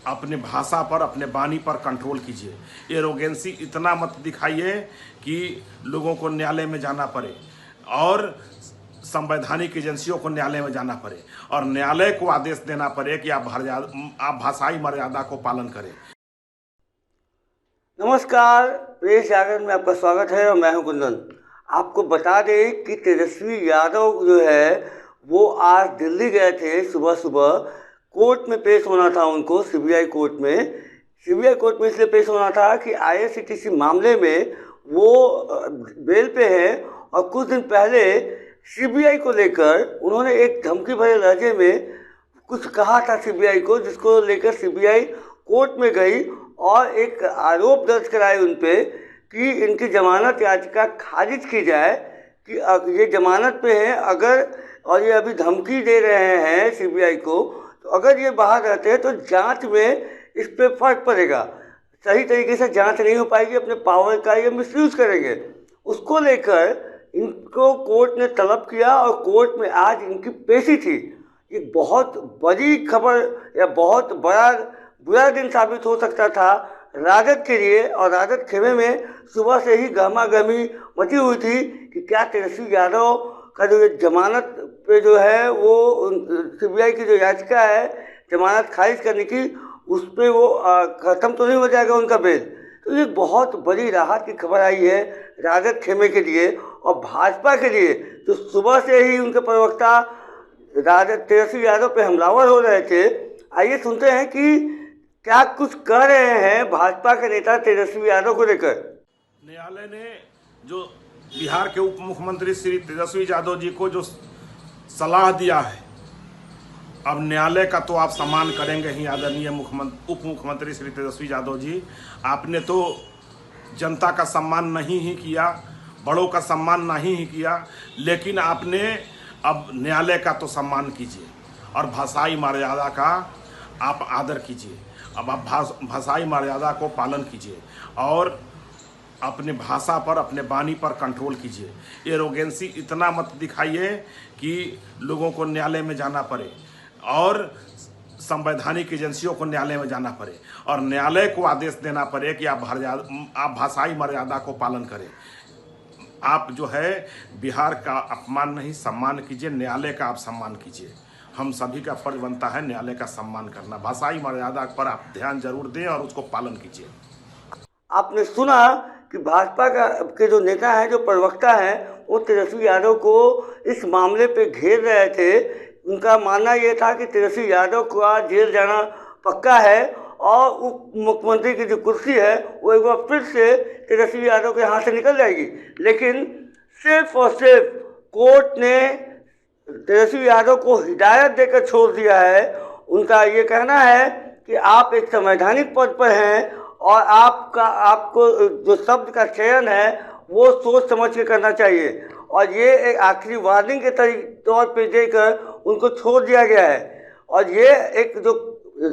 अपने भाषा पर, अपने वाणी पर कंट्रोल कीजिए। एरोगेंसी इतना मत दिखाइए कि लोगों को न्यायालय में जाना पड़े और संवैधानिक एजेंसियों को न्यायालय में जाना पड़े और न्यायालय को आदेश देना पड़े कि आप भाषाई मर्यादा को पालन करें। नमस्कार, प्रेस जागरण में आपका स्वागत है और मैं हूं कुंदन। आपको बता दें कि तेजस्वी यादव जो है वो आज दिल्ली गए थे। सुबह सुबह कोर्ट में पेश होना था उनको, सीबीआई कोर्ट में। सीबीआई कोर्ट में इसलिए पेश होना था कि आईआरसीटीसी मामले में वो बेल पे हैं और कुछ दिन पहले सीबीआई को लेकर उन्होंने एक धमकी भरे लहजे में कुछ कहा था सीबीआई को, जिसको लेकर सीबीआई कोर्ट में गई और एक आरोप दर्ज कराए उन पे कि इनकी जमानत याचिका खारिज की जाए कि ये जमानत पे हैं अगर, और ये अभी धमकी दे रहे हैं सीबीआई को, तो अगर ये बाहर रहते हैं तो जांच में इस पे फर्क पड़ेगा, सही तरीके से जांच नहीं हो पाएगी, अपने पावर का ये मिसयूज करेंगे। उसको लेकर इनको कोर्ट ने तलब किया और कोर्ट में आज इनकी पेशी थी। ये बहुत बड़ी खबर या बहुत बुरा दिन साबित हो सकता था राजद के लिए, और राजद खेमे में सुबह से ही गहमा गहमी मची हुई थी कि क्या तेजस्वी यादव का जो जमानत पे जो है वो सीबीआई की जो याचिका है जमानत खारिज करने की, उस पर वो ख़त्म तो नहीं हो जाएगा उनका बेल। तो ये बहुत बड़ी राहत की खबर आई है राजद खेमे के लिए और भाजपा के लिए। तो सुबह से ही उनके प्रवक्ता राजद तेजस्वी यादव पे हमलावर हो रहे थे। आइए सुनते हैं कि क्या कुछ कह रहे हैं भाजपा के नेता तेजस्वी यादव को लेकर। न्यायालय ने जो बिहार के उप मुख्यमंत्री श्री तेजस्वी यादव जी को जो सलाह दिया है, अब न्यायालय का तो आप सम्मान करेंगे ही आदरणीय उप मुख्यमंत्री श्री तेजस्वी यादव जी। आपने तो जनता का सम्मान नहीं ही किया, बड़ों का सम्मान नहीं ही किया, लेकिन आपने अब न्यायालय का तो सम्मान कीजिए और भाषाई मर्यादा का आप आदर कीजिए। अब आप भाषाई मर्यादा को पालन कीजिए और अपने भाषा पर, अपने वाणी पर कंट्रोल कीजिए। एरोगेंसी इतना मत दिखाइए कि लोगों को न्यायालय में जाना पड़े और संवैधानिक एजेंसियों को न्यायालय में जाना पड़े और न्यायालय को आदेश देना पड़े कि आप भाषाई मर्यादा को पालन करें। आप जो है बिहार का अपमान नहीं, सम्मान कीजिए, न्यायालय का आप सम्मान कीजिए। हम सभी का फर्ज बनता है न्यायालय का सम्मान करना। भाषाई मर्यादा पर आप ध्यान जरूर दें और उसको पालन कीजिए। आपने सुना कि भाजपा के जो नेता हैं, जो प्रवक्ता हैं, वो तेजस्वी यादव को इस मामले पे घेर रहे थे। उनका मानना ये था कि तेजस्वी यादव को जेल जाना पक्का है और उप मुख्यमंत्री की जो कुर्सी है वो एक बार फिर से तेजस्वी यादव के हाथ से निकल जाएगी। लेकिन सिर्फ और सिर्फ कोर्ट ने तेजस्वी यादव को हिदायत देकर छोड़ दिया है। उनका ये कहना है कि आप एक संवैधानिक पद पर हैं और आपको जो शब्द का चयन है वो सोच समझ के करना चाहिए, और ये एक आखिरी वार्निंग के तौर पे देकर उनको छोड़ दिया गया है। और ये एक जो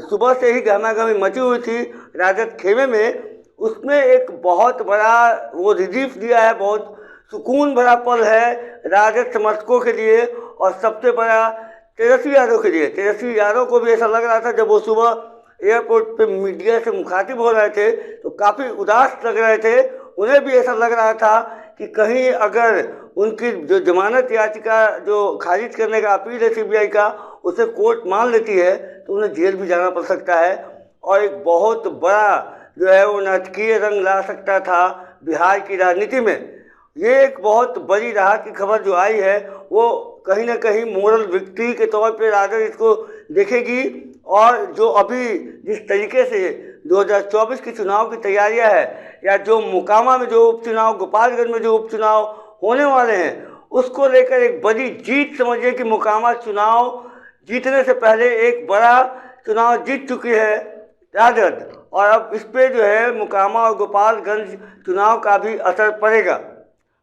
सुबह से ही गहमा गहमी मची हुई थी राजद खेमे में, उसमें एक बहुत बड़ा वो रिलीफ दिया है, बहुत सुकून भरा पल है राजद समर्थकों के लिए और सबसे बड़ा तेजस्वी यादव के लिए। तेजस्वी यादव को भी ऐसा लग रहा था जब वो सुबह एयरपोर्ट पे मीडिया से मुखातिब हो रहे थे तो काफ़ी उदास लग रहे थे। उन्हें भी ऐसा लग रहा था कि कहीं अगर उनकी जो जमानत याचिका जो खारिज करने का अपील है सीबीआई का, उसे कोर्ट मान लेती है तो उन्हें जेल भी जाना पड़ सकता है और एक बहुत बड़ा जो है वो नाटकीय रंग ला सकता था बिहार की राजनीति में। ये एक बहुत बड़ी राहत की खबर जो आई है वो कहीं ना कहीं मोरल विक्ट्री के तौर पे राजद इसको देखेगी। और जो अभी जिस तरीके से 2024 की चुनाव की तैयारियां है, या जो मोकामा में जो उपचुनाव, गोपालगंज में जो उपचुनाव होने वाले हैं, उसको लेकर एक बड़ी जीत समझिए कि मोकामा चुनाव जीतने से पहले एक बड़ा चुनाव जीत चुकी है राजद, और अब इस पर जो है मोकामा और गोपालगंज चुनाव का भी असर पड़ेगा।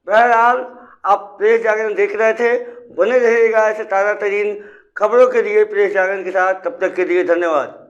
बहरहाल आप प्रेस जागरण देख रहे थे, बने रहिएगा ऐसे ताज़ा तरीन खबरों के लिए प्रेस जागरण के साथ। तब तक के लिए धन्यवाद।